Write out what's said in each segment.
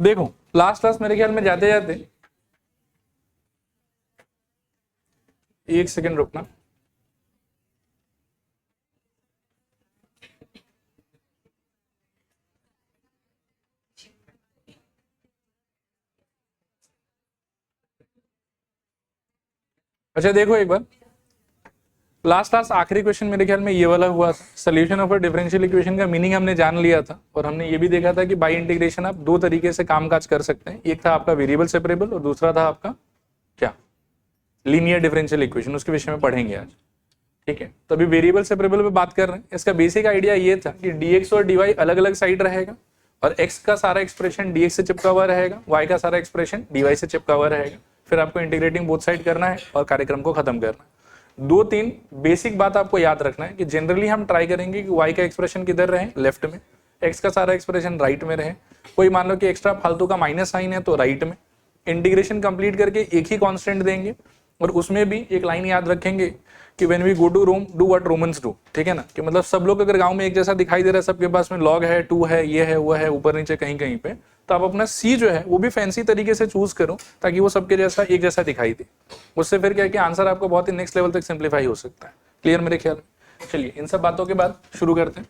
देखो last class मेरे ख्याल में जाते जाते, एक सेकेंड रुकना, अच्छा देखो एक बार, लास्ट क्लास आखिरी क्वेश्चन मेरे ख्याल में ये वाला हुआ था, solution of a differential equation का मीनिंग हमने जान लिया था, और हमने ये भी देखा था कि बाय इंटीग्रेशन आप दो तरीके से कामकाज कर सकते हैं, एक था आपका वेरिएबल सेपरेबल और दूसरा था आपका क्या, लीनियर डिफरेंशियल इक्वेशन, उसके विषय में पढ़ेंगे आज। ठीक है, तो अभी वेरिएबल सेपरेबल पे बात कर रहे हैं। इसका बेसिक आइडिया ये था कि dx और dy अलग अलग साइड रहेगा, और x का सारा एक्सप्रेशन dx से चिपका हुआ रहेगा, y का सारा एक्सप्रेशन dy से चिपका हुआ रहेगा। फिर आपको इंटीग्रेटिंग बोथ साइड करना है और कार्यक्रम को खत्म करना है। दो तीन बेसिक बात आपको याद रखना है कि जनरली हम ट्राई करेंगे कि y का एक्सप्रेशन किधर रहे, लेफ्ट में, x का सारा एक्सप्रेशन राइट में रहे। कोई मान लो कि एक्स्ट्रा फालतू का माइनस साइन है तो राइट में। इंटीग्रेशन कंप्लीट करके एक ही कांस्टेंट देंगे, और उसमें भी एक लाइन याद रखेंगे कि when we go to Rome do what Romans do. ठीक है ना, कि मतलब सब लोग अगर गांव में एक जैसा दिखाई दे रहा है, सबके पास में लॉग है, टू है, ये है, वो है, ऊपर नीचे कहीं कहीं पे, तो आप अपना सी जो है वो भी फैंसी तरीके से चूज करो ताकि वो सबके जैसा एक जैसा दिखाई दे। उससे फिर क्या है कि आंसर आपको बहुत ही नेक्स्ट लेवल तक सिंप्लीफाई हो सकता है। क्लियर मेरे ख्याल में? चलिए इन सब बातों के बाद शुरू करते हैं।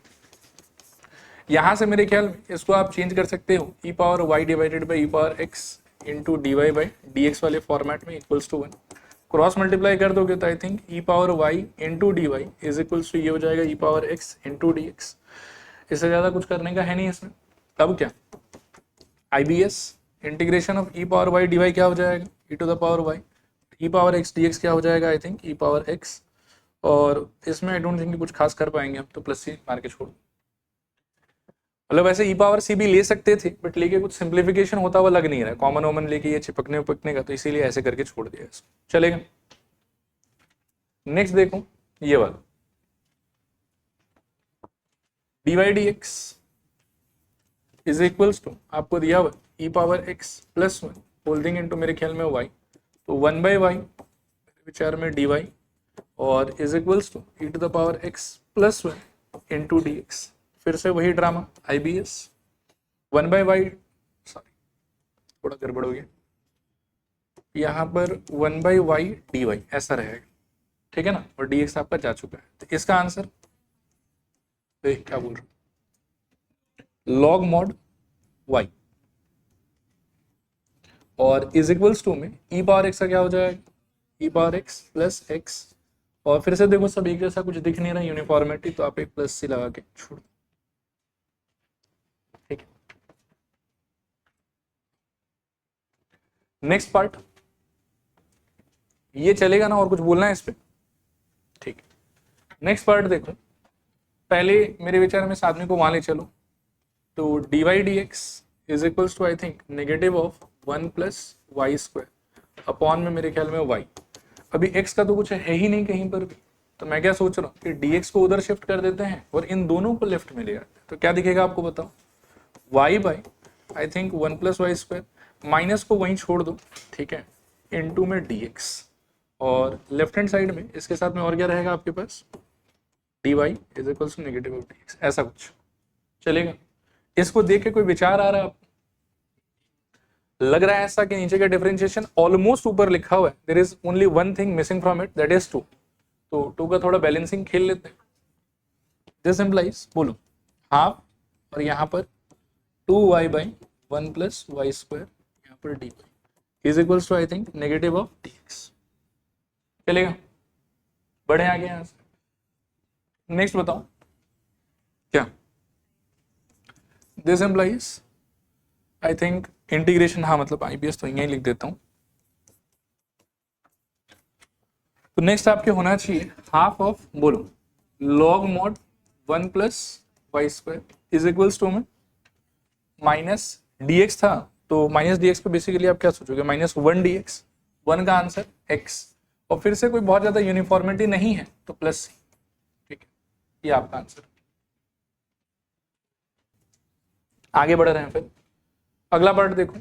यहां से मेरे ख्याल में इसको आप चेंज कर सकते हो, E power Y divided by E power X into D Y by D X वाले फॉर्मेट में इक्वल्स टू 1। क्रॉस मल्टीप्लाई कर दोगे तो I think E power Y into D Y is equals to ये हो जाएगा E power X into D X. इससे ज्यादा कुछ करने का है नहीं इसमें। अब क्या, IBS integration of E power Y D Y क्या हो जाएगा, E to the power Y, E power X D X क्या हो जाएगा, I think E power X. और इसमें आई डोंट थिंक कुछ खास कर पाएंगे हम, तो प्लस सी मार के छोड़। मतलब वैसे ई पावर सी भी ले सकते थे, बट लेके कुछ सिंप्लीफिकेशन होता हुआ लग नहीं रहा है, कॉमन वॉमन लेके ये चिपकने उपकने का, तो इसीलिए ऐसे करके छोड़ दिया इसको। चलेगा। नेक्स्ट देखो ये वाला D Y D x is equals to, आपको दिया हुआ E power x plus 1 holding into मेरे ख्याल में वाई, तो 1 बाई वाई विचार में डी वाई, और is equals to E to the power x plus 1 into D x. फिर से वही ड्रामा, IBS 1 बाई वाई, सॉरी थोड़ा गड़बड़ हो गया, यहाँ पर 1 बाई वाई डी वाई ऐसा रहेगा। ठीक है ना, और डी एक्स आपका जा चुका है, तो इसका आंसर देख क्या बोल रहा हूँ, लॉग मॉड वाई, और इज इक्वल्स टू में ई पावर एक्स का क्या हो जाएगा, E power x plus x. और फिर से देखो सब एक जैसा कुछ दिख नहीं रहा, यूनिफॉर्मिटी, तो आप एक प्लस सी लगा के छोड़। ठीक है, नेक्स्ट पार्ट ये चलेगा ना, और कुछ बोलना है इस पे? ठीक है, नेक्स्ट पार्ट देखो, पहले मेरे विचार में इस आदमी को वहां ले चलो, तो d Y D x is equals to I think negative of 1 plus Y square upon में मेरे ख्याल में वाई। अभी x का तो कुछ है ही नहीं कहीं पर भी, तो मैं क्या सोच रहा हूँ कि dx को उधर शिफ्ट कर देते हैं और इन दोनों को लेफ्ट में ले आते हैं, तो क्या दिखेगा आपको बताओ, y by I think 1 plus Y square, minus को वहीं छोड़ दो, ठीक है, इनटू में dx, और लेफ्ट हैंड साइड में इसके साथ में और क्या रहेगा आपके पास, dy is equals to negative of dx, ऐसा कुछ चलेगा। इसको देख के कोई विचार आ रहा है आपको? लग रहा है ऐसा कि नीचे का डिफरेंशिएशन ऑलमोस्ट ऊपर लिखा हुआ है, there is only one thing missing from it, that is 2, तो 2 का थोड़ा बैलेंसिंग खेल लेते हैं। दिस इम्प्लाइज, बोलो, हाफ, और यहाँ पर 2y by 1 plus Y square, यहाँ पर dy is equals to I think negative of dx। चलेगा, बढ़े आगे यहाँ से। नेक्स्ट बताओ क्या, this implies I think integration, हाँ मतलब IBS तो यहीं लिख देता हूं, तो नेक्स्ट आपके होना चाहिए हाफ ऑफ, बोलो, log mod 1 plus Y square is equals to में माइनस dx था, तो माइनस dx पे बेसिकली आप क्या सोचोगे, माइनस 1 dx, 1 का आंसर x, और फिर से कोई बहुत ज्यादा यूनिफॉर्मिटी नहीं है तो प्लस c। ठीक है, ये आपका आंसर। आगे बढ़ रहे हैं, फिर अगला पार्ट देखो,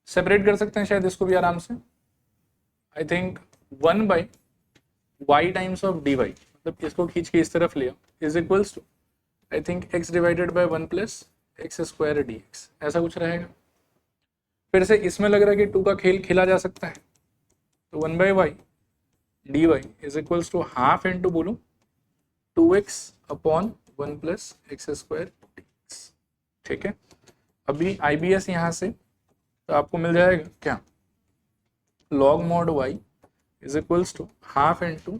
सेपरेट कर सकते हैं शायद इसको भी आराम से, I think 1 by y times of d y, मतलब इसको खींच के इस तरफ लिया, is equals to I think x divided by 1 plus x square d x, ऐसा कुछ रहेगा। फिर से इसमें लग रहा है कि 2 का खेल खेला जा सकता है, तो 1/y d Y is equals to half into बोलूँ 2x upon 1 plus x square d x. ठीक है, अभी IBS यहाँ से तो आपको मिल जाएगा क्या, log mod y is equals to half into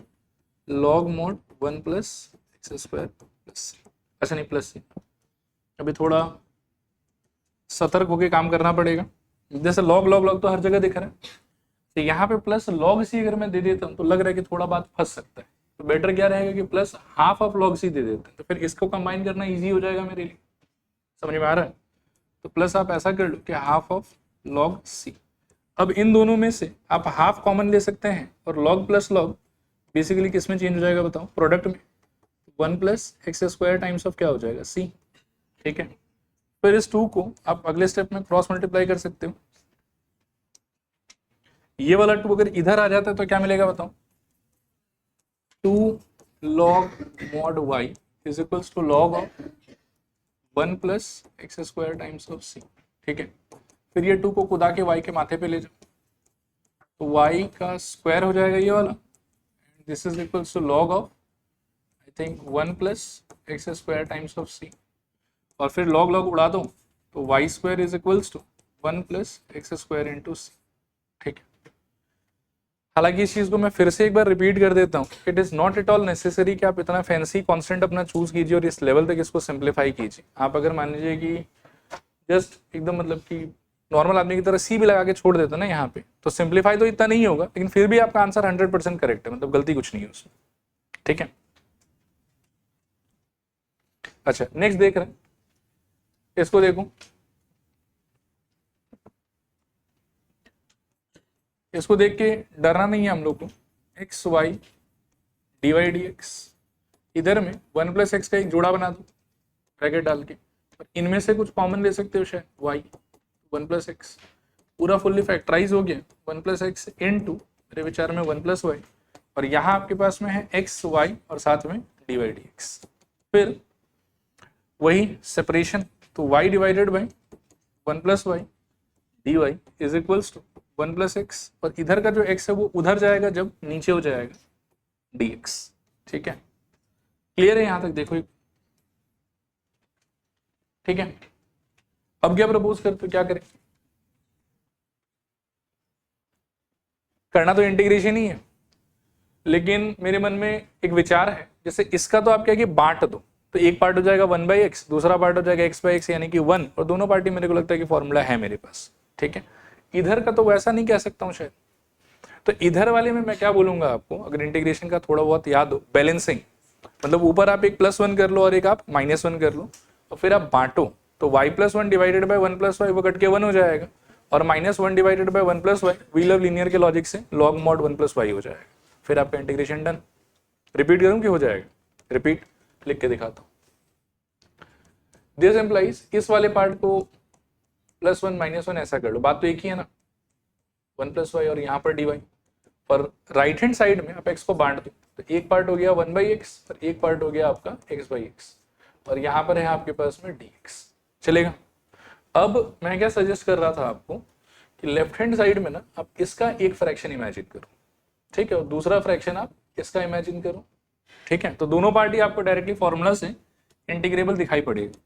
log mod 1 plus x square plus, अच्छा नहीं प्लस सी, अभी थोड़ा सतर्क होकर काम करना पड़ेगा। जैसे log log log तो हर जगह दिख रहा है, तो यहाँ पे प्लस log सी अगर मैं दे देता हूँ तो लग रहा है कि थोड़ा बात फंस सकता है, तो बेटर क्या रहेगा कि प्लस हाफ ऑफ log सी दे देते हैं, तो फिर इसको कंबाइन करना इजी हो जाएगा मेरे लिए। समझ में आ रहा है? तो प्लस आप ऐसा कर लो कि हाफ ऑफ log सी। अब इन दोनों में से आप हाफ कॉमन ले सकते हैं और log प्लस log बेसिकली किस में चेंज हो जाएगा बताओ, प्रोडक्ट में। 1 plus x square times of क्या हो जाएगा, सी। ठीक है, फिर इस 2 को आप अगले स्टेप में क्रॉस मल्टीप्लाई कर सकते हो। ये वाला 2 अगर इधर आ जाता है तो क्या मिलेगा बताओ, 2 log mod y is equals to log of 1 plus x square times of C. ठीक है, फिर ये 2 को खुदा के y के माथे पे ले जाओ, तो y का स्क्वायर हो जाएगा ये वाला, this is equals to log of I think 1 plus x square times of C, और फिर log log उड़ा दो तो y square is equals to 1 plus x square into C. ठीक है, हालांकि इस चीज को मैं फिर से एक बार रिपीट कर देता हूँ, it is not at all necessary कि आप इतना फैंसी कांस्टेंट अपना चूज कीजिए और इस लेवल तक इसको सिंप्लीफाई कीजिए। आप अगर मान लीजिए कि जस्ट एकदम मतलब कि नॉर्मल आदमी की तरह सी भी लगा के छोड़ देते ना यहाँ पे, तो सिंप्लीफाई तो इतना नहीं होगा, लेकिन फिर भी आपका आंसर 100% करेक्ट है, मतलब गलती कुछ नहीं है उसमें। ठीक है, अच्छा नेक्स्ट देख रहे हैं, इसको देखो, इसको देख के डरना नहीं है हम लोग को। X y D Y D x, इधर में 1 प्लस एक्स का एक जोड़ा बना दो ब्रैकेट डाल के, और इनमें से कुछ कॉमन ले सकते हो शायद, वाई 1 प्लस एक्स पूरा फुल्ली फैक्टराइज हो गया, 1 प्लस एक्स इनटू मेरे विचार में 1 प्लस वाई, और यहाँ आपके पास में है एक्स वाई और साथ में डी वाई डी एक्स। फिर वही सेपरेशन, तो y divided by 1 plus y D Y is equals to 1 plus x, और इधर का जो x है वो उधर जाएगा जब नीचे हो जाएगा dx। ठीक है, क्लियर है यहां तक? देखो ठीक है, अब क्या प्रपोज करते हो, क्या करें? करना तो इंटीग्रेशन ही है, लेकिन मेरे मन में एक विचार है, जैसे इसका तो आप क्या कि बांट दो, तो एक पार्ट हो जाएगा 1/x, दूसरा पार्ट हो जाएगा x/x यानी कि 1, और दोनों पार्टी मेरे को लगता है कि फॉर्मूला है मेरे पास। ठीक है, इधर का तो वैसा नहीं कह सकता हूँ शायद, तो इधर वाले में मैं क्या बोलूंगा आपको, अगर इंटीग्रेशन का थोड़ा बहुत याद हो, बैलेंसिंग, मतलब ऊपर आप एक +1 कर लो और एक आप -1 कर लो, और फिर आप बांटो, तो y+1 डिवाइडेड बाय 1 + y वो कट के 1 हो जाएगा, और -1 divided by 1 + y wheel of linear के लॉजिक से log mod 1 + y हो जाएगा, फिर आपका इंटीग्रेशन डन। रिपीट करूं कि हो जाएगा? रिपीट लिख के दिखाता हूं। दिस एम्प्लाइज इस वाले पार्ट को +1 -1 ऐसा कर लो, बात तो एक ही है ना, 1 + y और यहाँ पर dy, और राइट हैंड साइड में आप x को बांट दो, तो एक पार्ट हो गया 1/x और एक पार्ट हो गया आपका x/x, और यहाँ पर है आपके पास में dx। चलेगा? अब मैं क्या सजेस्ट कर रहा था आपको कि लेफ्ट हैंड साइड में ना आप इसका एक फ्रैक्शन इमेजिन करो, ठीक है, और दूसरा फ्रैक्शन आप इसका इमेजिन करो। ठीक है, तो दोनों पार्टी आपको डायरेक्टली फॉर्मूला से इंटीग्रेबल दिखाई पड़ेगी।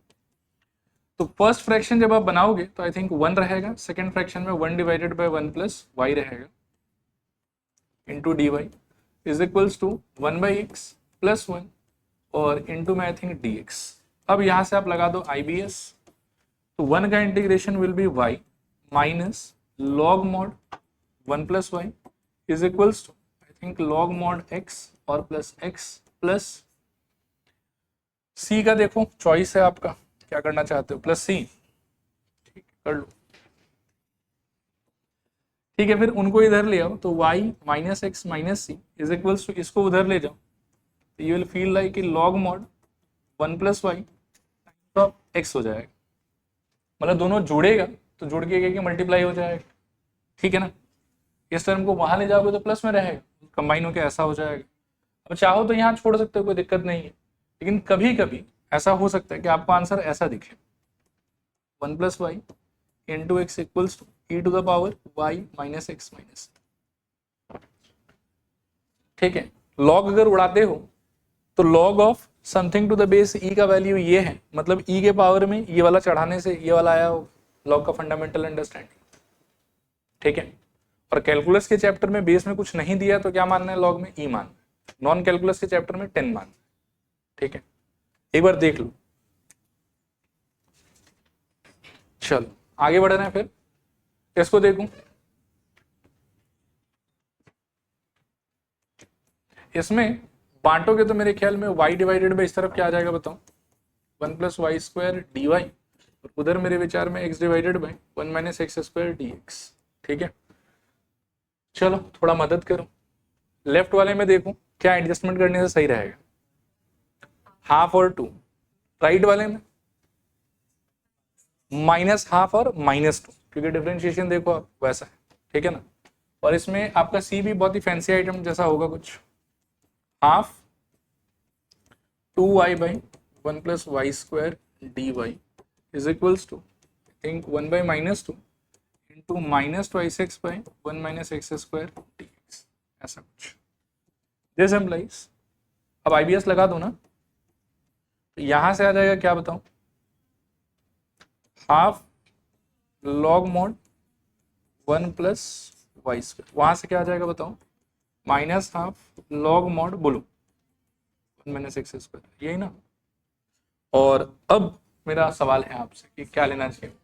तो फर्स्ट फ्रैक्शन जब आप बनाओगे तो आई थिंक 1 रहेगा, सेकंड फ्रैक्शन में 1 डिवाइडेड बाय 1 + y रहेगा into D Y is equals to 1/x + 1 और इंटू में आई थिंक dx। अब यहाँ से आप लगा दो IBS, तो 1 का integration will be y minus log mod 1 + y is equals to I think log mod x और प्लस x प्लस c का देखो चॉइस है आपका, क्या करना चाहते हो, +c। ठीक कर लो, ठीक है, फिर उनको इधर ले आओ, तो y - x - c is equals to इसको उधर ले जाओ, तो you will feel like log mod 1 + y तो x हो जाएगा, मतलब दोनों जुड़ेगा तो जुड़ के मल्टीप्लाई हो जाएगा। ठीक है ना, इस टर्म को वहां ले जाओगे तो प्लस में रहेगा, कंबाइन होकर ऐसा हो जाएगा। अब चाहो तो यहाँ छोड़ सकते हो, कोई दिक्कत नहीं है, लेकिन कभी कभी ऐसा हो सकता है कि आपको आंसर ऐसा दिखे, 1 plus Y into X equals to E to the power Y minus X minus. ठीक है, लॉग अगर उड़ाते हो तो log of something to the base E का वैल्यू ये है, मतलब ई के पावर में ये वाला चढ़ाने से ये वाला आया हो, लॉग का फंडामेंटल अंडरस्टैंडिंग। ठीक है, और कैलकुलस के चैप्टर में बेस में कुछ नहीं दिया तो क्या मानना है, लॉग में ई मान, नॉन कैलकुलस के चैप्टर में 10 मान। ठीक है, एक बार देख लो। चलो आगे बढ़ रहे हैं, फिर इसको देखूं। इसमें बांटोगे तो मेरे ख्याल में y डिवाइडेड बाई इस तरफ क्या आ जाएगा बताओ, 1 plus Y square d y, और उधर मेरे विचार में x divided by 1 minus x square d x. ठीक है, चलो थोड़ा मदद करो, लेफ्ट वाले में देखो क्या एडजस्टमेंट करने से सही रहेगा, हाफ और 2, राइट वाले में माइनस हाफ और -2, क्योंकि डिफरेंशिएशन देखो आप वैसा है। ठीक है ना, और इसमें आपका सी भी बहुत ही फैंसी आइटम जैसा होगा कुछ, half 2y by 1 plus Y square d Y is equals to I think 1 by -2 into -2x by 1 minus x square d x, ऐसा कुछ। दिस एम्प्लाइज, अब IBS लगा दो ना, तो यहां से आ जाएगा क्या बताओ, half log mod 1 plus Y square, वहां से क्या आ जाएगा बताओ, माइनस हाफ लॉग मॉड बोलो 1 माइनस एक्स स्क्वायर, यही ना। और अब मेरा सवाल है आपसे कि क्या लेना चाहिए,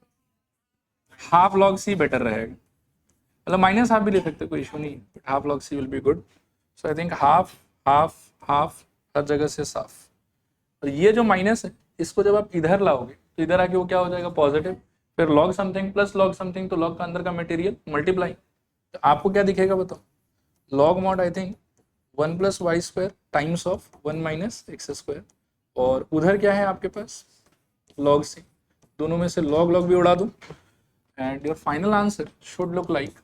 हाफ लॉग सी बेटर रहेगा, मतलब माइनस हाफ भी ले सकते, कोई इशू नहीं, but half log C will be good. So I think half half half हर जगह से साफ, और ये जो माइनस है इसको जब आप इधर लाओगे तो इधर आके वो क्या हो जाएगा, पॉजिटिव, फिर log something plus log something, तो लॉग का अंदर का मटेरियल मल्टीप्लाई, तो आपको क्या दिखेगा बताओ, log mod I think 1 plus Y square times of 1 minus x square, और उधर क्या है आपके पास, लॉग सी, दोनों में से लॉग लॉग भी उड़ा दूं, and your final answer should look like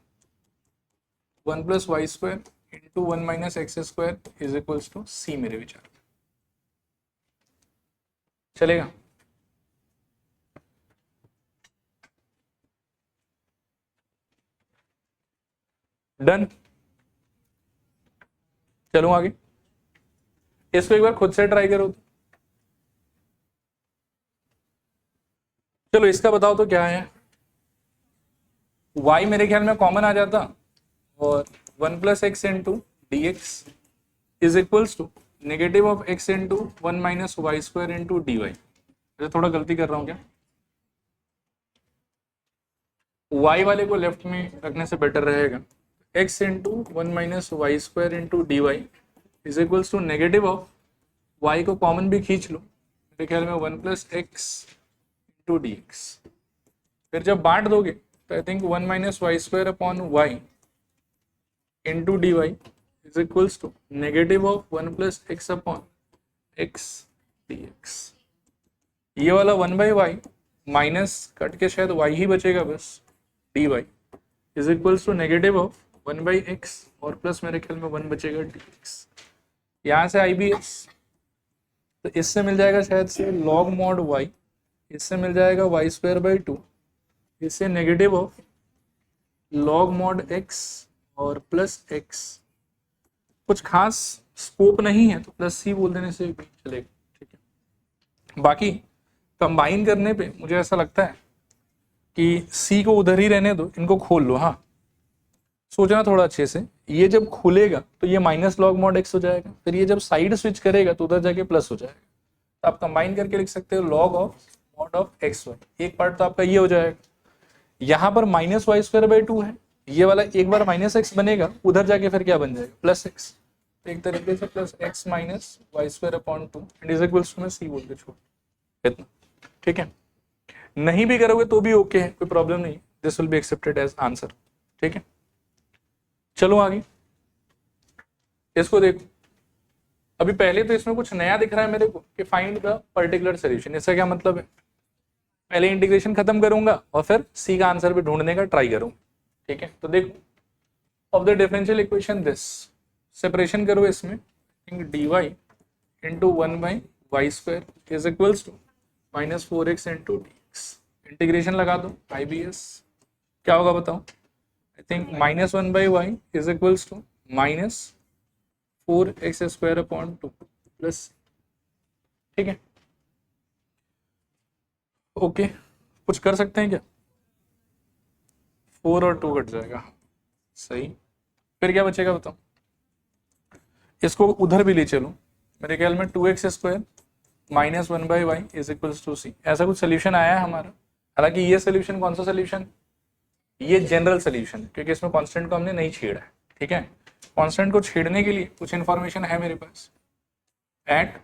1 plus Y square into 1 minus x square is equals to C, मेरे विचार में चलेगा। डन, चलो आगे, इसको एक बार खुद से ट्राई करो। चलो इसका बताओ तो क्या है, y मेरे ख्याल में कॉमन आ जाता, और 1 plus x into D x is equals to negative of x into 1 minus y square into D y. थोड़ा गलती कर रहा हूँ क्या, y वाले को लेफ्ट में रखने से बेटर रहेगा, x into 1 minus y square into D Y is equals to negative of y को कॉमन भी खींच लो, मेरे ख्याल में 1 plus x into D x, फिर जब बांट दोगे तो I think 1 minus y square upon y into D Y is equals to negative of 1 plus x upon x D x. ये वाला 1 बाई वाई माइनस कट के शायद y ही बचेगा बस, d Y is equals to negative of 1 by x और plus मेरे ख्याल में 1 बचेगा डी एक्स। यहाँ से IBS, तो इससे मिल जाएगा शायद से लॉग मॉड y, इससे मिल जाएगा वाई स्क्वायर बाई 2, इससे negative of log mod x और प्लस x, कुछ खास स्कोप नहीं है तो प्लस सी बोल देने से भी चलेगा। ठीक है, बाकी कंबाइन करने पे मुझे ऐसा लगता है कि सी को उधर ही रहने दो, इनको खोल लो। हाँ, सोचना थोड़ा अच्छे से, ये जब खुलेगा तो ये माइनस लॉग मॉड x हो जाएगा, फिर ये जब साइड स्विच करेगा तो उधर जाके प्लस हो जाएगा, तो आप कंबाइन करके लिख सकते हो log of mod of x y. एक पार्ट तो आपका ये हो जाएगा, यहाँ पर माइनस वाई स्क्वायर बाई 2 है, ये वाला एक बार माइनस एक्स बनेगा, उधर जाके फिर क्या बन जाएगा, प्लस एक्स, तो एक तरीके से plus x minus y square upon 2 and is equals to, मैं सी बोल के छोड़ इतना। ठीक है, नहीं भी करोगे तो भी ओके है, कोई प्रॉब्लम नहीं, this will be accepted as answer. ठीक है, चलो आगे इसको देखो। अभी पहले तो इसमें कुछ नया दिख रहा है मेरे को कि फाइंड द पर्टिकुलर सोल्यूशन, इसका क्या मतलब है, पहले इंटीग्रेशन खत्म करूंगा और फिर सी का आंसर भी ढूंढने का ट्राई करूंगा। ठीक है, तो देखो, of the differential equation this, separation करो इसमें, d y into 1 by y square is equals to -4x into D x, integration लगा दो IBS, क्या होगा बताओ? I think -1/y is equals to -4x² plus, ठीक है। ओके, कुछ कर सकते हैं क्या? 4 और 2 कट जाएगा, सही। फिर क्या बचेगा बताओ? इसको उधर भी ले चलो, मेरे ख्याल में 2x² -1/y is equals to c, ऐसा कुछ सोल्यूशन आया है हमारा। हालांकि ये सोल्यूशन कौन सा सोल्यूशन? ये जनरल सोल्यूशन, क्योंकि इसमें कांस्टेंट को हमने नहीं छेड़ा है, ठीक है। कांस्टेंट को छेड़ने के लिए कुछ इंफॉर्मेशन है मेरे पास। At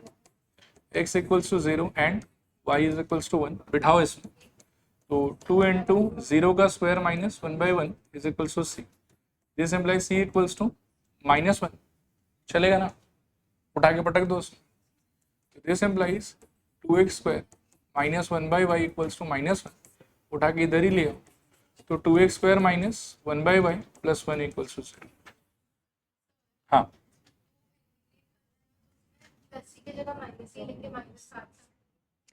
x equals to 0 and y is equals to 1 बिठाओ इसमें, तो 2 इंटू 0 का square -1/1 is equals to c, this implies c equals to -1, चलेगा ना? उठा के पटक दो उसमें, this implies 2x² -1/y equals to -1, उठा के इधर ही ले आओ, तो 2x² -1/y plus 1 equals to 0। हाँ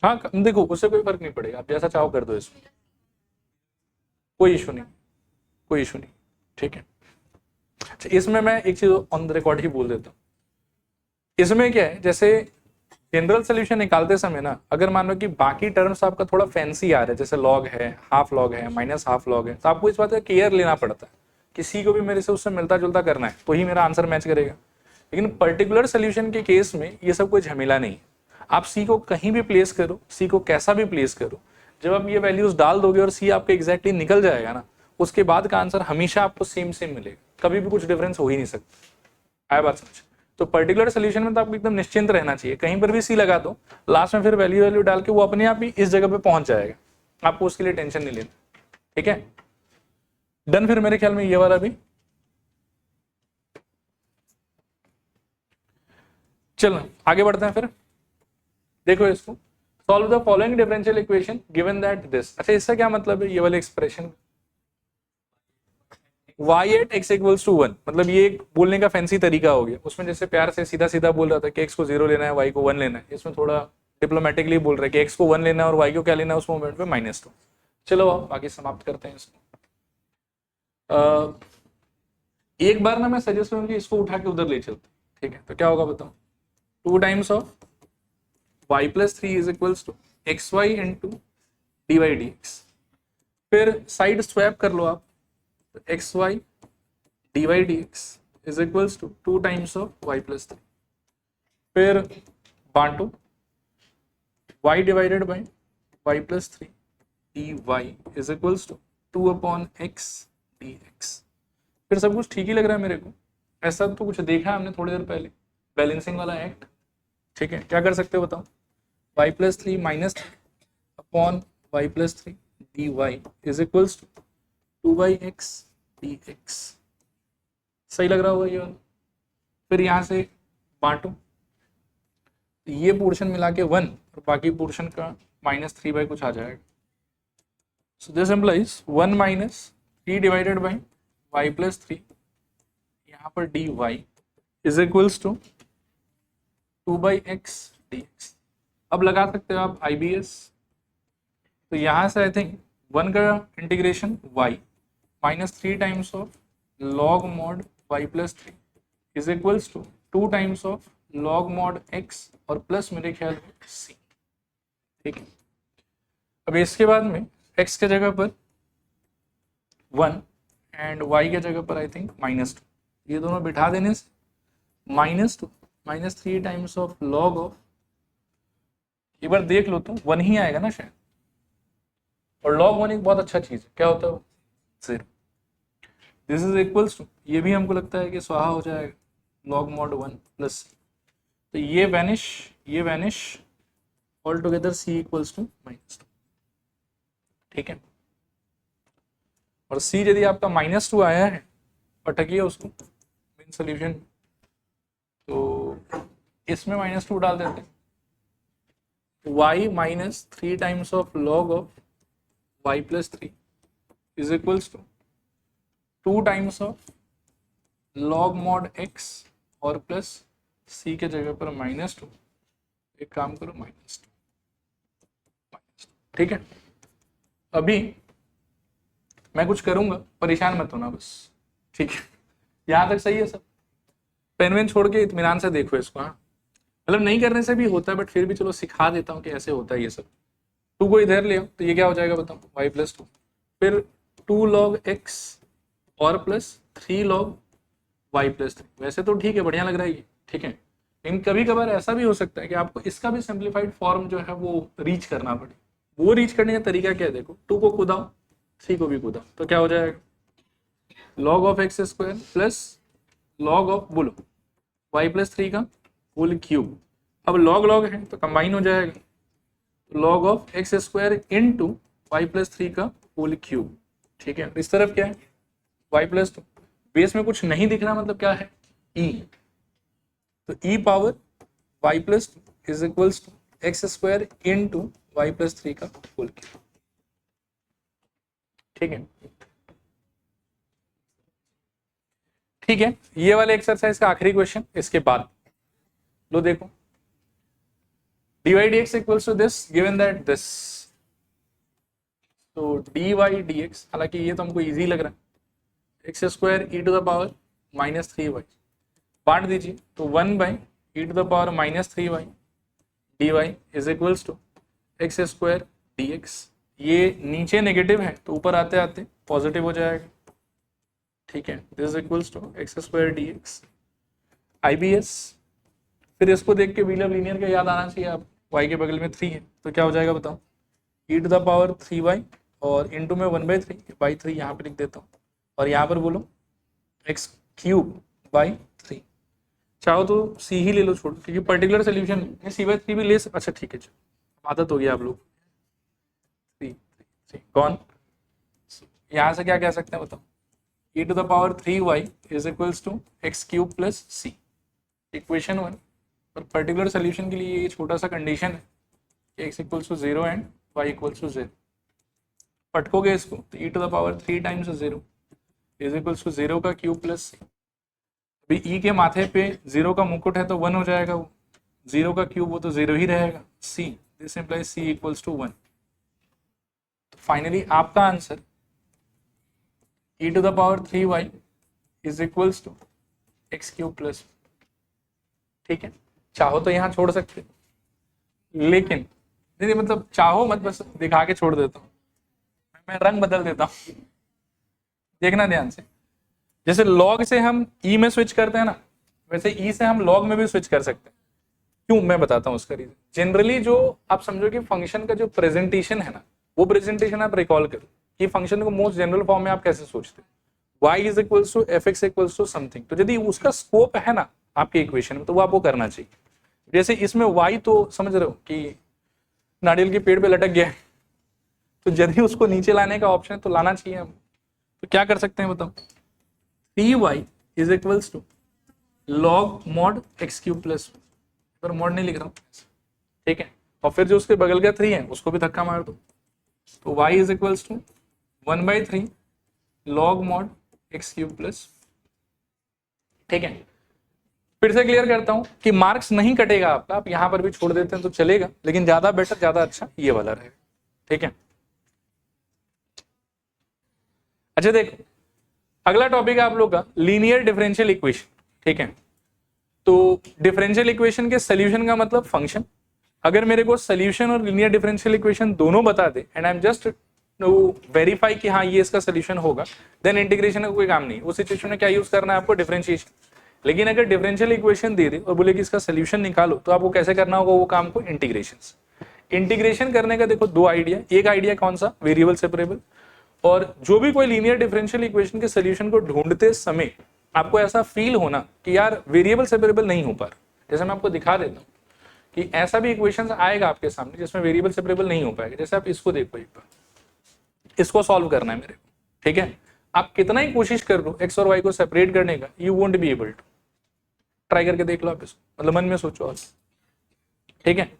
हाँ, देखो उससे कोई फर्क नहीं पड़ेगा, आप जैसा चाहो कर दो इसमें, कोई इशू नहीं, कोई इशू नहीं, ठीक है। अच्छा, इसमें मैं एक चीज ऑन द रिकॉर्ड ही बोल देता हूँ। इसमें क्या है, जैसे जनरल सोल्यूशन निकालते समय ना, अगर मान लो कि बाकी टर्म्स आपका थोड़ा फैंसी आ रहा है, जैसे लॉग है, हाफ लॉग है, माइनस हाफ लॉग है, तो आपको इस बात का केयर लेना पड़ता है कि सी को भी मेरे से उससे मिलता जुलता करना है, तो ही मेरा आंसर मैच करेगा। लेकिन पर्टिकुलर सोल्यूशन के केस में ये सब कोई झमेला नहीं है। आप सी को कहीं भी प्लेस करो, सी को कैसा भी प्लेस करो, जब आप ये वैल्यूज डाल दोगे और सी आपके एग्जैक्टली निकल जाएगा ना, उसके बाद का आंसर हमेशा आपको सेम सेम मिलेगा, कभी भी कुछ डिफरेंस हो ही नहीं सकता। आया बात समझ? तो पर्टिकुलर सोल्यूशन में तो आपको एकदम निश्चिंत रहना चाहिए, कहीं पर भी सी लगा दो, लास्ट में फिर वैल्यू डाल के वो अपने आप ही इस जगह पे पहुंच जाएगा, आपको उसके लिए टेंशन नहीं लेना, ठीक है। डन, फिर मेरे ख्याल में ये वाला भी। चलो आगे बढ़ते हैं फिर, देखो इसको, solve the following differential equation given that this. अच्छा, इसका क्या मतलब है ये वाले expression? y at x equals to 1, मतलब ये एक बोलने का फैंसी तरीका हो गया। उसमें जैसे प्यार से सीधा सीधा बोल रहा था कि x को 0 लेना है, y को 1 लेना है, इसमें थोड़ा डिप्लोमेटिकली बोल रहा है कि x को 1 लेना है और y को क्या लेना है उस मोमेंट पे -2। चलो बाकी समाप्त करते हैं इसको। एक बार ना मैं सजेस्ट करूंगी इसको उठा के उधर ले चलते, ठीक है। तो क्या होगा बताओ? 2 times of y plus 3 is equals to xy into dy dx, फिर साइड स्वैप कर लो आप, तो xy dy dx is equals to 2 times of y plus 3, फिर बांटो y divided by y plus 3 dy is equals to 2/x dx। फिर सब कुछ ठीक ही लग रहा है मेरे को, ऐसा तो कुछ देखा हमने थोड़ी देर पहले, बैलेंसिंग वाला एक्ट, ठीक है। क्या कर सकते हो बताओ? y plus 3 minus 3 upon y plus 3 dy is equals to 2/x dx, सही लग रहा होगा ये वाला। फिर यहाँ से बांटो, ये पोर्शन मिला के 1 और बाकी पोर्शन का -3 कुछ आ जाएगा, so this implies 1 minus 3 divided by y plus 3 यहाँ पर dy is equals to 2/x dx। अब लगा सकते हो आप IBS, तो यहाँ से आई थिंक 1 का integration y -3 times of log mod y plus 3 is equals to 2 times of log mod x और प्लस मेरे ख्याल में c, ठीक है। अब इसके बाद में x के जगह पर 1 एंड y के जगह पर आई थिंक -2, ये दोनों बिठा देने से -2 -3 टाइम्स ऑफ log ऑफ, एक बार देख लो तो 1 ही आएगा ना शायद, और log 1 एक बहुत अच्छा चीज है, क्या होता है वो? 0। दिस इज इक्वल्स टू, ये भी हमको लगता है कि स्वाहा हो जाएगा log mod 1 प्लस, तो ये vanish all together c equals to -2, ठीक है। और c यदि आपका -2 आया है, अटकिए उसको मेन सोल्यूशन, तो इसमें -2 डाल देते हैं, y -3 times of log of y plus 3 is equals to 2 times of log mod x और प्लस c के जगह पर -2, एक काम करो -2, ठीक है। अभी मैं कुछ करूंगा, परेशान मत होना बस, ठीक है? यहां तक सही है सब? पेन वेन छोड़ के इत्मीनान से देखो इसको। हाँ, मतलब नहीं करने से भी होता है, बट फिर भी चलो सिखा देता हूँ कि ऐसे होता है ये सब। 2 को इधर ले आओ तो ये क्या हो जाएगा बताओ, y+2, फिर 2 log x और प्लस 3 log y+3। वैसे तो ठीक है, बढ़िया लग रहा है ये, ठीक है। लेकिन कभी कभार ऐसा भी हो सकता है कि आपको इसका भी सिंप्लीफाइड फॉर्म जो है वो रीच करना पड़े। वो रीच करने का तरीका क्या है, देखो 2 को कूदाओ, 3 को भी कूदाओ, तो क्या हो जाएगा, log of x² plus log of बोलो y+3 का होल क्यूब। अब log log है तो कंबाइन हो जाएगा, log of x² into y+3 का होल क्यूब, ठीक है। इस तरफ क्या है, y+2, बेस में कुछ नहीं दिख रहा मतलब क्या है, e, तो e power y+2 is equals to x² into y+3 का होल क्यूब, ठीक है। ठीक है, ये वाले एक्सरसाइज का आखिरी क्वेश्चन, इसके बाद लो देखो, dy dx equals to this given that this, तो dy dx, हालांकि ये तो हमको इजी लग रहा है, x² e to the power -3y, बांट दीजिए तो 1/e to the power -3y dy is equals to x² dx। ये नीचे नेगेटिव है तो ऊपर आते आते पॉजिटिव हो जाएगा, ठीक है। This equals to x² dx IBS। फिर इसको देख के व्हीलर लीनियर का याद आना चाहिए, आप y के बगल में 3 है तो क्या हो जाएगा बताओ, e to the power 3y और इंटू में 1/3 यहाँ पे लिख देता हूँ, और यहाँ पर बोलो x³/3। चाहो तो c ही ले लो, छोड़ो, क्योंकि पर्टिकुलर सोल्यूशन c/3 भी ले अच्छा ठीक है, चलो आदत हो गई आप लोग, 3 कौन, यहाँ से क्या कह सकते हैं बताओ, e to the power 3y is equals to x³ plus c, equation 1। और पर्टिकुलर सोल्यूशन के लिए ये छोटा सा कंडीशन है कि x equals to 0 and y equals to 0, पटकोगे इसको तो e to the power 3 times 0 is equals to 0 का क्यूब प्लस c। अभी e के माथे पे 0 का मुकुट है तो 1 हो जाएगा, वो 0 का क्यूब वो तो 0 ही रहेगा, c, this implies c equals to 1। तो फाइनली आपका answer e to the power 3y is equals to x³ plus, ठीक है। चाहो तो यहाँ छोड़ सकते, लेकिन नहीं मतलब चाहो मत, बस दिखा के छोड़ देता हूँ, मैं रंग बदल देता हूँ, देखना ध्यान से। जैसे log से हम e में स्विच करते हैं ना, वैसे e से हम log में भी स्विच कर सकते हैं। क्यों, मैं बताता हूँ उसका रीजन। जनरली जो आप समझो कि फंक्शन का जो प्रेजेंटेशन है ना, वो प्रेजेंटेशन आप रिकॉल करो कि फंक्शन को मोस्ट जनरल फॉर्म में आप कैसे सोचते हैं, y is equals to fx equals to something. तो यदि उसका स्कोप है ना आपके इक्वेशन में तो वो आपको करना चाहिए। जैसे इसमें y तो समझ रहे हो कि नारियल के पेड़ पे लटक गया है, तो यदि उसको नीचे लाने का ऑप्शन है तो लाना चाहिए हम। तो क्या कर सकते हैं बताओ, 3y is equals to log mod x³ plus, पर मॉड नहीं लिख रहा हूँ, ठीक है। और फिर जो उसके बगल का 3 है उसको भी धक्का मार दो, तो y is equals to 1/3 log mod x³ plus, ठीक है। फिर से क्लियर करता हूं कि मार्क्स नहीं कटेगा आपका, आप यहां पर भी छोड़ देते हैं तो चलेगा, लेकिन ज्यादा बेटर, ज्यादा अच्छा ये वाला रहेगा, ठीक है। अच्छा देखो, अगला टॉपिक है आप लोग का लीनियर डिफरेंशियल इक्वेशन, ठीक है। तो डिफरेंशियल इक्वेशन के सोल्यूशन का मतलब फंक्शन। अगर मेरे को सोल्यूशन और लीनियर डिफरेंशियल इक्वेशन दोनों बता दे and I am just verify कि हाँ ये इसका सोल्यूशन होगा, देन इंटीग्रेशन का कोई काम नहीं। उस सिचुएशन में क्या यूज करना है आपको, डिफरेंशिएशन। लेकिन अगर डिफरेंशियल इक्वेशन दे दे और बोले कि इसका सोल्यूशन निकालो, तो आपको कैसे करना होगा वो काम को, इंटीग्रेशन। इंटीग्रेशन करने का देखो 2 आइडिया, एक आइडिया कौन सा, वेरिएबल सेपरेबल। और जो भी कोई लीनियर डिफरेंशियल इक्वेशन के सोल्यूशन को ढूंढते समय आपको ऐसा फील होना कि यार वेरिएबल सेपरेबल नहीं हो पा रहा, जैसे मैं आपको दिखा देता हूँ कि ऐसा भी इक्वेशन आएगा आपके सामने जिसमें वेरिएबल सेपरेबल नहीं हो पाएगा। जैसे आप इसको देखो, एक बार इसको सॉल्व करना है मेरे को, ठीक है। आप कितना ही कोशिश कर लो x और y को सेपरेट करने का, you won't be able to. Try करके देख लो आप इसको, मतलब मन में सोचो और, ठीक है।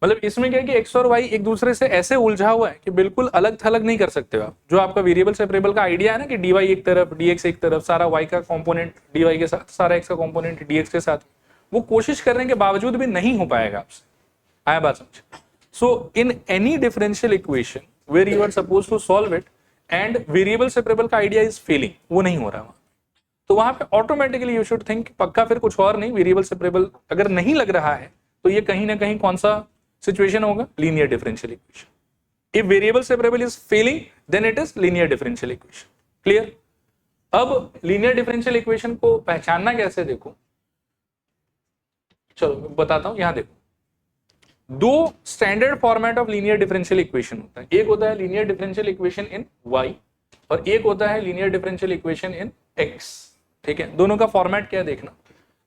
मतलब इसमें क्या है कि x और y एक दूसरे से ऐसे उलझा हुआ है कि बिल्कुल अलग थलग नहीं कर सकते हो आप। जो आपका वेरिएबल सेपरेबल का आइडिया है ना कि dy एक तरफ, dx एक तरफ, सारा y का कंपोनेंट dy के साथ, सारा x का कंपोनेंट dx के साथ, वो कोशिश करने के बावजूद भी नहीं हो पाएगा आपसे। आया बात समझ। So in any differential equation where you are suppose to solve it and variable separable का आइडिया इज फेलिंग, वो नहीं हो रहा वहां, तो वहां पे ऑटोमेटिकली यू शुड थिंक पक्का फिर कुछ और नहीं, वेरिएबल सेपरेबल अगर नहीं लग रहा है तो ये कहीं ना कहीं कौन सा सिचुएशन होगा, linear differential equation. If variable separable is failing then it is linear differential equation. Clear? अब लीनियर डिफरेंशियल इक्वेशन को पहचानना कैसे, देखो चलो बताता हूं। यहां देखो, दो standard format of linear differential equation होता है, एक होता है linear differential equation in y और एक होता है linear differential equation in x। ठीक है, दोनों का फॉर्मेट क्या है देखना।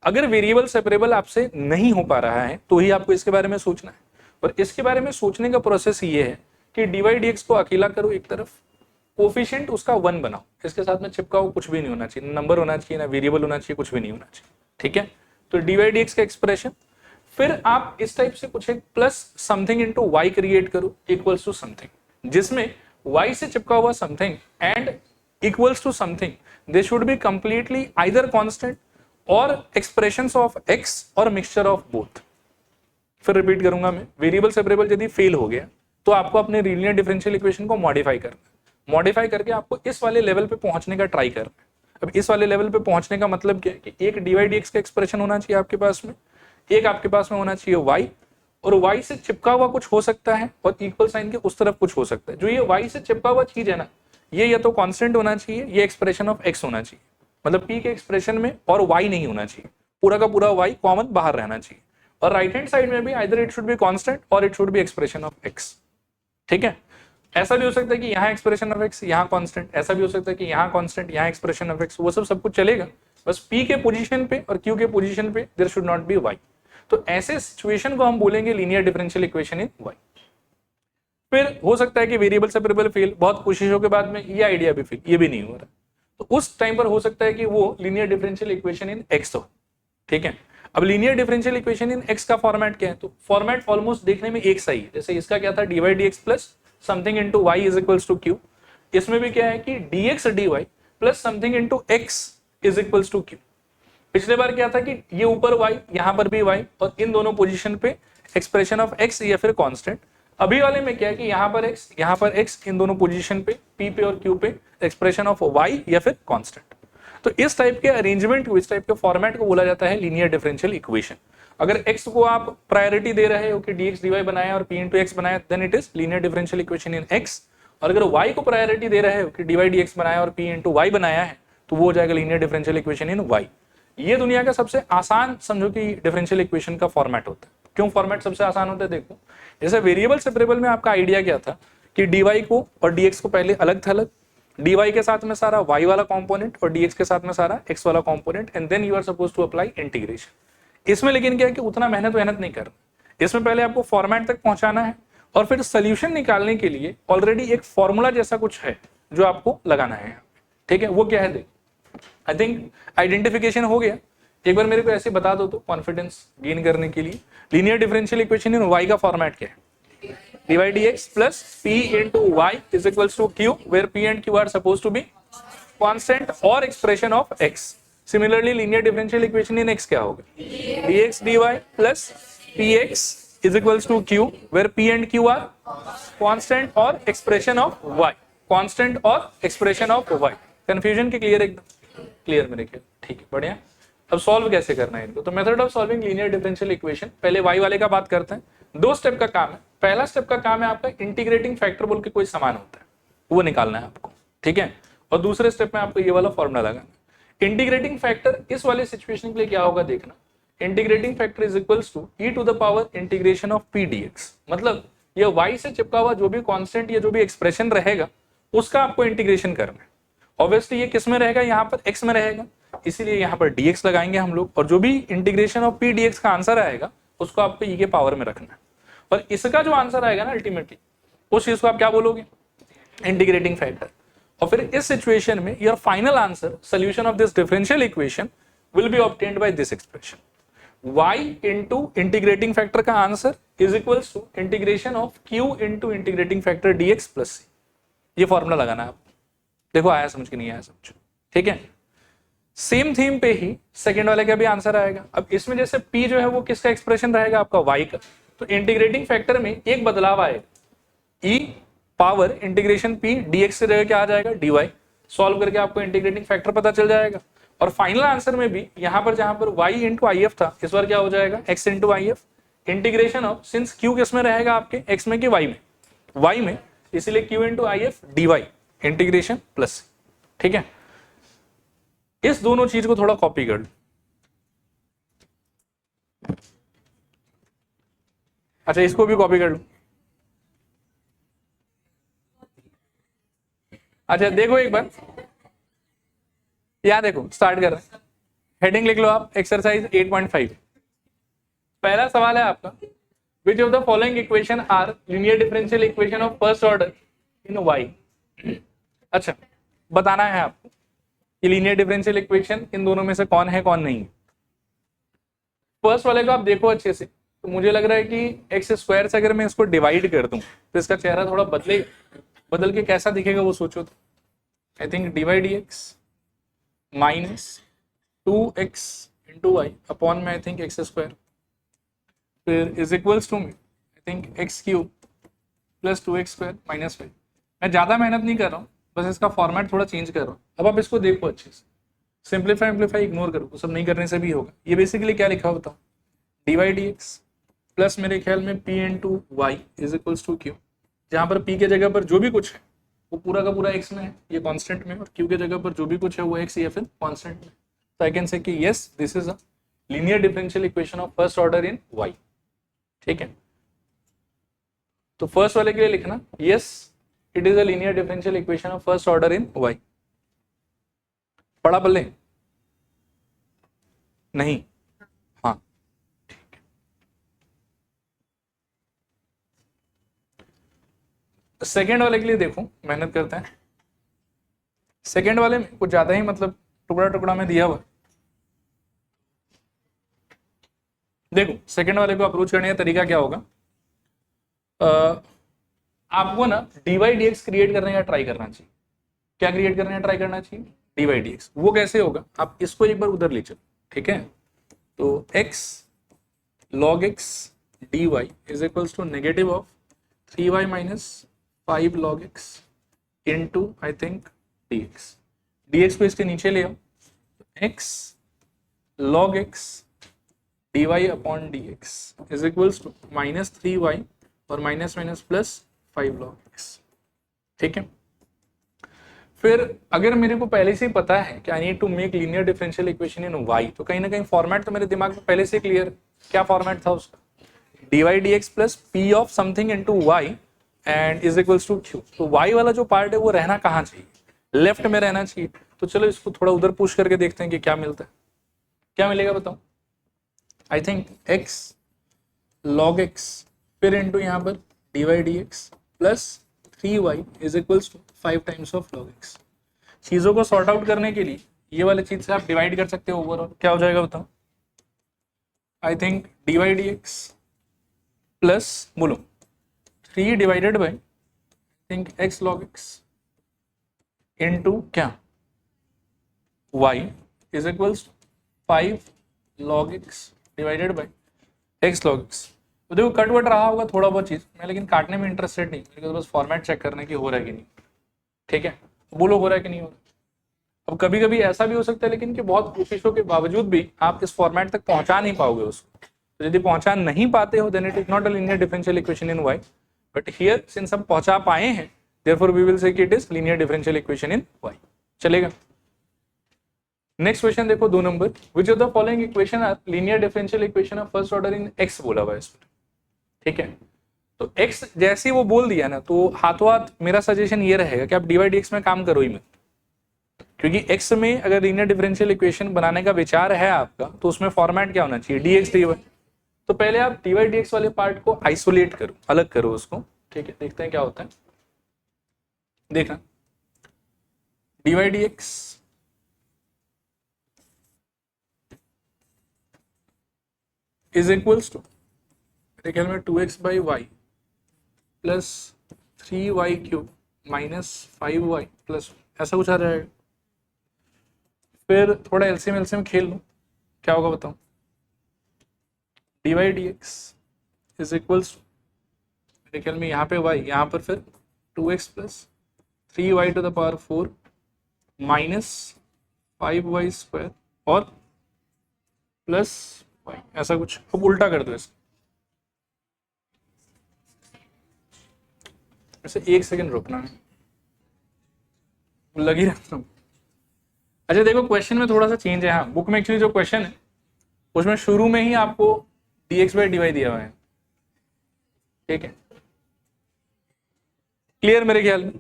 अगर वेरिएबल सेपरेबल आपसे नहीं हो पा रहा है तो ही आपको इसके बारे में सोचना है, और इसके बारे में सोचने का प्रोसेस ये है कि dy dx को अकेला करो एक तरफ, कोफिशिएंट उसका 1 बनाओ, इसके साथ में चिपकाओ, कुछ भी नहीं होना चाहिए, नंबर होना चाहिए ना वेरिएबल होना चाहिए, कुछ भी नहीं होना चाहिए। ठीक है, तो dy dx का एक्सप्रेशन, फिर आप इस टाइप से कुछ एक plus something into y create करो इक्वल्स टू समथिंग, जिसमें y से चिपका हुआ something and equals to something, they should be completely either constant और एक्सप्रेशंस ऑफ x और मिक्सचर ऑफ बोथ। फिर रिपीट करूंगा मैं, वेरिएबल सेपरेबल यदि फेल हो गया तो आपको अपने लीनियर डिफरेंशियल इक्वेशन को मॉडिफाई करना है, मॉडिफाई करके आपको इस वाले लेवल पे पहुंचने का ट्राई करना है। अब इस वाले लेवल पे पहुंचने का मतलब क्या है कि एक dy dx का एक्सप्रेशन होना चाहिए आपके पास में, एक आपके पास में होना चाहिए y, और y से चिपका हुआ कुछ हो सकता है और इक्वल साइन के उस तरफ कुछ हो सकता है। जो ये y से चिपका हुआ चीज है ना, ये या तो कांस्टेंट होना चाहिए, ये एक्सप्रेशन ऑफ x होना चाहिए, मतलब p के एक्सप्रेशन में और y नहीं होना चाहिए, पूरा का पूरा y कॉमन बाहर रहना चाहिए, और राइट हैंड साइड में भी either it should be constant और it should be expression of x। ठीक है, ऐसा भी हो सकता है कि यहाँ एक्सप्रेशन ऑफ x यहाँ कांस्टेंट, ऐसा भी हो सकता है कि यहाँ कांस्टेंट यहाँ एक्सप्रेशन ऑफ x, वो सब कुछ चलेगा, बस p के पोजीशन पे और q के पोजीशन पे there should not be y। तो ऐसे सिचुएशन को हम बोलेंगे linear differential equation in y। फिर हो सकता है कि वेरिएबल सेपरेबल फेल, बहुत कोशिशों के बाद में ये आइडिया भी फेल, ये भी नहीं हो रहा, तो उस टाइम पर हो सकता है कि वो linear differential equation in x हो। ठीक है, अब linear differential equation in x का फॉर्मेट क्या है, तो फॉर्मेट ऑलमोस्ट देखने में एक सही है, जैसे इसका क्या था dy dx plus something into y is equals to q, इसमें भी क्या है कि dx dy plus something into x is equals to q। पिछले बार क्या था कि ये ऊपर y, यहां पर भी y, और इन दोनों पोजीशन पे एक्सप्रेशन ऑफ x या फिर कांस्टेंट। अभी वाले में क्या है कि यहां पर x, यहां पर x, इन दोनों पोजीशन पे p पे और q पे एक्सप्रेशन ऑफ y या फिर कांस्टेंट। तो इस टाइप के अरेंजमेंट को, इस टाइप के फॉर्मेट को बोला जाता है लीनियर डिफरेंशियल इक्वेशन। अगर x को आप प्रायोरिटी दे रहे हो कि dx dy बनाया और p इंटू x बनाया, then it is linear differential equation in x, और अगर y को प्रायोरिटी दे रहे हो कि dy dx बनाया और p इंटू y बनाया है, तो वो हो जाएगा linear differential equation in y। ये दुनिया का सबसे आसान समझो कि डिफरेंशियल इक्वेशन का फॉर्मेट होता है। क्यों फॉर्मेट सबसे आसान होता है, देखो जैसे वेरिएबल सेपरेबल में आपका आइडिया क्या था कि dy को और dx को पहले अलग थलग, dy के साथ में सारा y वाला कंपोनेंट और dx के साथ में सारा x वाला component, and then you are suppose to apply integration. इसमें लेकिन क्या है कि उतना मेहनत नहीं करना, इसमें पहले आपको फॉर्मेट तक पहुंचाना है और फिर सोल्यूशन निकालने के लिए ऑलरेडी एक फॉर्मूला जैसा कुछ है जो आपको लगाना है। ठीक है, वो क्या है, आई थिंक आइडेंटिफिकेशन हो गया। एक बार मेरे को ऐसे बता दो तो कॉन्फिडेंस गेन करने के लिए, linear differential equation in y का फॉर्मेट क्या है, dy dx plus p into y is equals to q, where p and q are supposed to be constant or expression of x. Similarly, linear differential equation in x क्या होगा, dx dy plus px is equals to q, where p and q are constant or expression of y, constant or expression of y। Confusion की clear, एकदम clear मेरे ख्याल, ठीक है, बढ़िया। अब सॉल्व कैसे करना है इनको, तो method of solving linear differential equation, पहले y वाले का बात करते हैं। दो स्टेप का काम है, पहला स्टेप का काम है आपका इंटीग्रेटिंग फैक्टर बोल के कोई समान होता है, वो निकालना है आपको। ठीक है, और दूसरे स्टेप में आपको ये वाला फॉर्मूला लगाना। इंटीग्रेटिंग फैक्टर इस वाले सिचुएशन के लिए क्या होगा देखना, integrating factor is equals to e to the power integration of p dx, मतलब ये y से चिपका हुआ जो भी कांस्टेंट या जो भी एक्सप्रेशन रहेगा उसका आपको इंटीग्रेशन करना है। ऑब्वियसली ये किस में रहेगा, यहाँ पर x में रहेगा, इसीलिए यहाँ पर dx लगाएंगे हम लोग, और जो भी इंटीग्रेशन ऑफ p dx का आंसर आएगा उसको आपको e के पावर में रखना है, और इसका जो आंसर आएगा ना अल्टीमेटली उस चीज को आप क्या बोलोगे, इंटीग्रेटिंग फैक्टर। और फिर इस सिचुएशन में your final answer solution of this differential equation will be obtained by this expression, y into integrating factor का answer is equals to integration of q into integrating factor dx plus c। ये formula लगाना है आपको, देखो आया समझ के नहीं आया समझ, ठीक है। सेम थीम पे ही सेकंड वाले का भी आंसर आएगा। अब इसमें जैसे p जो है वो किसका एक्सप्रेशन रहेगा, आपका y का, तो इंटीग्रेटिंग फैक्टर में एक बदलाव आएगा, e power integration p dx से जगह क्या आ जाएगा dy, सॉल्व करके आपको इंटीग्रेटिंग फैक्टर पता चल जाएगा। और फाइनल आंसर में भी यहाँ पर जहां पर y इंटू आई एफ था, इस बार क्या हो जाएगा x into I F, integration of, since q किस में रहेगा आपके x में कि y में, y में, इसीलिए q into I F d y integration plus. ठीक है, इस दोनों चीज को थोड़ा कॉपी कर लो। अच्छा, इसको भी कॉपी कर लो। अच्छा देखो एक बार, यहां देखो, स्टार्ट कर रहे हैं, हेडिंग लिख लो आप, एक्सरसाइज 8.5। पहला सवाल है आपका, which of the following equation are linear differential equation of first order in y। अच्छा, बताना है आपको कि लीनियर डिफरेंशियल इक्वेशन इन दोनों में से कौन है कौन नहीं है। फर्स्ट वाले को आप देखो अच्छे से, तो मुझे लग रहा है कि एक्स स्क्वायर से अगर मैं इसको डिवाइड कर दूं तो इसका चेहरा थोड़ा बदल के कैसा दिखेगा वो सोचो तो। I think divide x minus 2x into y upon में आई थिंक एक्स स्क्वायर, फिर इज इक्वल्स टू में I think x cube plus 2x square minus 5। मैं ज्यादा मेहनत नहीं कर रहा हूँ, बस इसका फॉर्मेट थोड़ा चेंज कर रहा हूँ। अब आप इसको देखो अच्छे से, सिंप्लीफाई इग्नोर करो, वो सब नहीं करने से भी होगा। ये बेसिकली क्या लिखा होता है, d Y D x plus मेरे ख्याल में p into Y is equals to q, जहाँ पर पी के जगह पर जो भी कुछ है वो पूरा का पूरा एक्स में है, ये कांस्टेंट में, और क्यू के जगह पर जो भी कुछ है वो एक्स या फिर कांस्टेंट में। तो आई कैन से कि yes this is a linear differential equation of first order in y. ठीक है, तो फर्स्ट वाले के लिए लिखना yes it is a linear differential equation of first order in y. पढ़ा बल्ले नहीं? हाँ ठीक है। सेकेंड वाले के लिए देखो, मेहनत करते हैं। सेकेंड वाले में कुछ ज्यादा ही मतलब टुकड़ा टुकड़ा में दिया हुआ। देखो सेकेंड वाले को अप्रोच करने का तरीका क्या होगा, आपको ना d Y D x create करने का ट्राई करना चाहिए। क्या क्रिएट करने का ट्राई करना चाहिए, डी वाई डी एक्स। वो कैसे होगा, आप इसको एक बार उधर ले चलो। ठीक है, तो x log x dy is equals to negative of 3y minus 5 log x into I think dx। dx को इसके नीचे ले आओ, x log x dy upon dx is equals to minus 3y और minus minus plus 5 log x। ठीक है, फिर अगर मेरे को पहले से ही पता है कि I need to make linear differential equation in y, तो कहीं ना कहीं फॉर्मेट तो मेरे दिमाग में पहले से क्लियर। क्या फॉर्मेट था उसका, dy dx plus p of something into y and is equals to q। तो y वाला जो पार्ट है वो रहना कहाँ चाहिए, लेफ्ट में रहना चाहिए। तो चलो इसको थोड़ा उधर पुश करके देखते हैं कि क्या मिलता है। क्या मिलेगा बताओ, I think x log x फिर इंटू यहाँ पर dy dx plus 3y is equals to 5 times of log x। चीजों को सॉर्ट आउट करने के लिए ये वाले चीज से आप डिवाइड कर सकते हो ओवरऑल। क्या हो जाएगा बताओ, I think dy dx plus बोलो 3 divided by think x log x into क्या y is equals 5 log x divided by x log x। तो देखो कट वट रहा होगा थोड़ा बहुत चीज, मैं लेकिन काटने में इंटरेस्टेड नहीं, मेरे को बस फॉर्मेट चेक करने की हो रहा है कि नहीं। ठीक है, बोलो हो रहा है कि नहीं हो रहा। अब कभी कभी ऐसा भी हो सकता है लेकिन कि बहुत कोशिशों के बावजूद भी आप इस फॉर्मेट तक पहुंचा नहीं पाओगे उसको। तो यदि पहुंचा नहीं पाते हो then it is not a linear differential equation in y, but here since हम पहुंचा पाए हैं देयरफॉर वी विल से कि it is linear differential equation in y। चलेगा। नेक्स्ट क्वेश्चन देखो 2 नंबर, which of the following equation are linear differential equation of first order in x बोला हुआ है इसमें। ठीक है, तो x जैसे ही वो बोल दिया ना, तो हाथों हाथ मेरा सजेशन ये रहेगा कि आप dy dx में काम करो ही मत, क्योंकि x में अगर लीनियर डिफरेंशियल इक्वेशन बनाने का विचार है आपका तो उसमें फॉर्मेट क्या होना चाहिए, dx dy। तो पहले आप dy dx वाले पार्ट को आइसोलेट करो, अलग करो उसको। ठीक है, देखते हैं क्या होता है। देखना dy dx is equals to मेरे ख्याल में 2x by y plus 3y cube minus 5y plus ऐसा कुछ आ जाएगा। फिर थोड़ा एलसीएम खेल लो, क्या होगा बताओ, dy dx इज इक्वल्स मेरे ख्याल में यहाँ पे y, यहाँ पर फिर 2x plus 3y to the power 4 minus 5y square और प्लस y, ऐसा कुछ। अब उल्टा कर दो इसको। वैसे 1 सेकेंड रुकना है, लगी रहता हूँ। अच्छा देखो क्वेश्चन में थोड़ा सा चेंज है। हाँ बुक में एक्चुअली जो क्वेश्चन है उसमें शुरू में ही आपको dx बाई dy दिया हुआ है, ठीक है, क्लियर मेरे ख्याल में।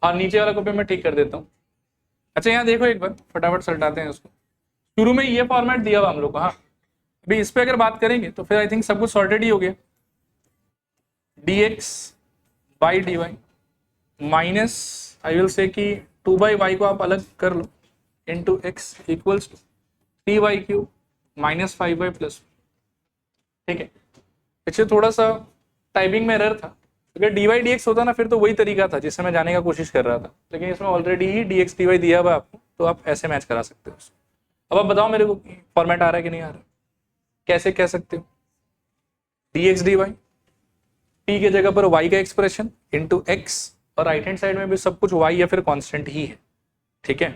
हाँ नीचे वाला कॉपी मैं ठीक कर देता हूँ। अच्छा यहाँ देखो एक बार फटाफट सलटाते हैं उसको। शुरू में ये फॉर्मेट दिया हुआ हम लोग को। हाँ अभी इस पे अगर बात करेंगे तो फिर आई थिंक सब कुछ सॉर्टेड ही हो गया। dx by dy minus I will say कि 2/y को आप अलग कर लो into X equals to 3y cube minus 5y plus, ठीक है। इससे थोड़ा सा टाइपिंग में एरर था। अगर dy dx होता ना फिर तो वही तरीका था जिससे मैं जाने का कोशिश कर रहा था, लेकिन इसमें ऑलरेडी ही dx dy दिया हुआ आपको, तो आप ऐसे मैच करा सकते हो। अब आप बताओ मेरे को फॉर्मेट आ रहा है कि नहीं आ रहा है, कैसे कह सकते हो? dx dy p के जगह पर y का एक्सप्रेशन इंटू x और राइट हैंड साइड में भी सब कुछ y या फिर कांस्टेंट ही है, ठीक है।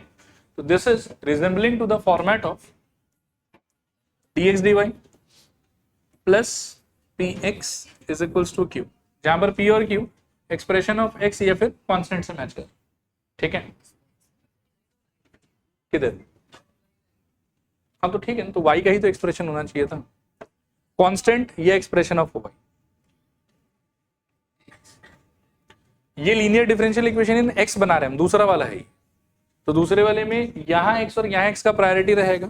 तो this is resembling to the format of dx dy plus px is equals to q, जहां पर p और q एक्सप्रेशन ऑफ x या फिर कांस्टेंट से मैच कर, ठीक है। किधर? हाँ तो ठीक है, तो y का ही तो एक्सप्रेशन होना चाहिए था, कांस्टेंट या एक्सप्रेशन ऑफ y। ये linear differential equation in x बना रहे हैं हम, दूसरा वाला है, तो दूसरे वाले में यहाँ x और यहाँ x का प्रायोरिटी रहेगा।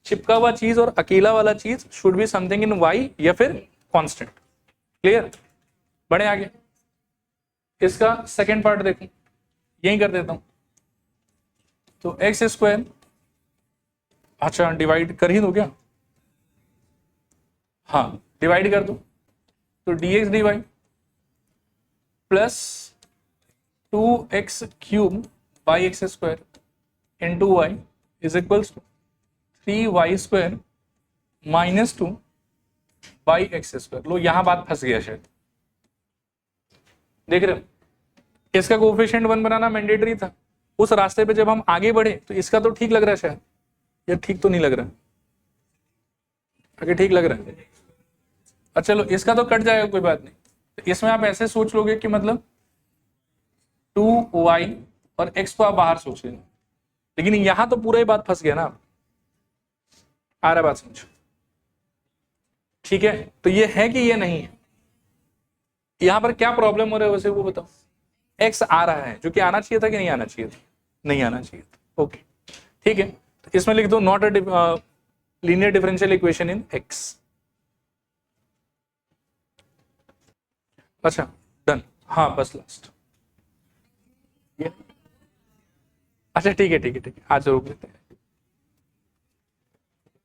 चिपका हुआ चीज और अकेला वाला चीज should be something in y या फिर कांस्टेंट, क्लियर। बढ़े आगे, इसका सेकेंड पार्ट देखो, यही कर देता हूं। तो एक्स स्क्वायर, अच्छा डिवाइड कर ही दो क्या? हाँ डिवाइड कर दो, तो dx dy plus 2x cube by X square into Y is equals to 3y square minus 2 by X square. लो यहां बात फंस गया शायद, देख रहे हो, इसका कोफिशिएंट 1 बनाना मैंडेटरी था। उस रास्ते पे जब हम आगे बढ़े तो इसका तो ठीक लग रहा है शायद, या ठीक तो नहीं लग रहा, आगे ठीक लग रहा है। अच्छा चलो इसका तो कट जाएगा, कोई बात नहीं। तो इसमें आप ऐसे सोच लोगे कि मतलब 2y और x को आप बाहर सोच लेना, लेकिन यहां तो पूरा ही बात फंस गया ना। आ रहा बात समझो, ठीक है। तो ये है कि ये नहीं है, यहां पर क्या प्रॉब्लम हो रहा है वैसे वो बताओ। x आ रहा है जो कि आना चाहिए था कि नहीं आना चाहिए था? नहीं आना चाहिए था, ओके ठीक है। तो इसमें लिख दो not a linear differential equation in x। अच्छा डन, हाँ बस लास्ट। अच्छा ठीक है ठीक है ठीक है, आज रोक लेते हैं।